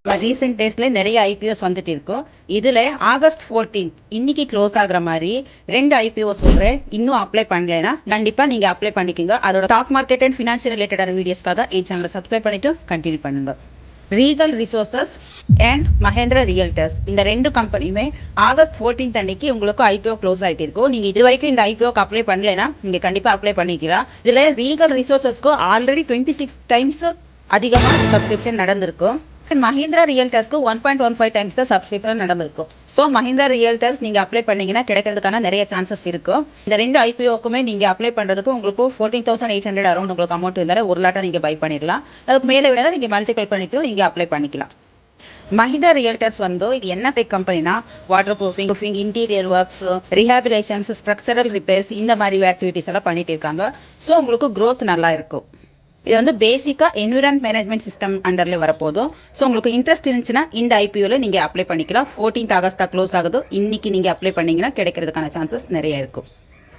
Recent டேஸ்ல நிறைய IPOs வந்துட்டு இருக்கும். இதுல ஆகஸ்ட் 14 இன்னைக்கு க்ளோஸ் ஆகுற மாதிரி 2 ஐபிஓ சொல்றேன். இன்னும் அப்ளை பண்ணலைன்னா கண்டிப்பா நீங்க அப்ளை பண்ணிக்கோங்க. அதோட ஸ்டாக் மார்க்கெட் அண்ட் ஃபினான்ஷியல் ரிலேட்டடான வீடியோஸ்க்காக என் சேனலை சப்ஸ்கிரைப் பண்ணிட்டு கண்டினியூ பண்ணுங்க. Regal resources and Mahindra realtors இந்த 2 கம்பெனியுமே ஆகஸ்ட் 14 அன்னைக்கு உங்களுக்கு ஐபிஓ க்ளோஸ் ஆகிட்டு இருக்கும். நீங்க இது வரைக்கும் இந்த ஐபிஓக்கு அப்ளை பண்ணலைன்னா நீங்க கண்டிப்பா அப்ளை பண்ணிக்கலாம். இதுல ரீகல் ரிசோர்சஸ்க்கு ஆல்ரெடி 26 டைம்ஸ் அதிகமாக சப்ஸ்கிரிப்ஷன் நடந்திருக்கும். மஹிந்திரா ரியல்டர்ஸ்க்கு 1.15 டைம்ஸ் தான் சப்ஸ்கிரிப்ஷன் நடந்திருக்கும். ஸோ மஹிந்திரா ரியல்டர்ஸ் நீங்கள் அப்ளை பண்ணீங்கன்னா கிடைக்கிறதுக்கான நிறைய சான்சஸ் இருக்கும். இந்த 2 ஐபிஓக்குமே நீங்கள் அப்ளை பண்ணுறதுக்கு உங்களுக்கு 14,800 அரௌண்ட் உங்களுக்கு அமௌண்ட் இருந்தாலும் ஒரு லாட்டாக நீங்கள் பை பண்ணிடலாம். அதுக்கு மேலே வேணாலும் நீங்கள் மல்டிபிள் பண்ணிட்டு நீங்கள் அப்ளை பண்ணிக்கலாம். மஹிந்திரா ரியல்டர்ஸ் இது என்ன டைப் கம்பெனினா water proofing, interior works, rehabilitations, structural repairs இந்த மாதிரி ஆக்டிவிட்டிஸ் எல்லாம் பண்ணிட்டு இருக்காங்க. ஸோ உங்களுக்கு க்ரோத் நல்லா இருக்கும். இது பேசிக்காக என்விரான்மெண்ட் மேனேஜ்மெண்ட் சிஸ்டம் அண்டரில் வரப்போதும். ஸோ உங்களுக்கு இன்ட்ரெஸ்ட் இருந்துச்சுன்னா இந்த ஐபிஓவில் நீங்கள் அப்ளை பண்ணிக்கலாம். 14 ஆகஸ்ட்டாக க்ளோஸ் ஆகுது. இன்னைக்கு நீங்கள் அப்ளை பண்ணிங்கன்னா கிடைக்கிறதுக்கான சான்சஸ் நிறைய இருக்கும்.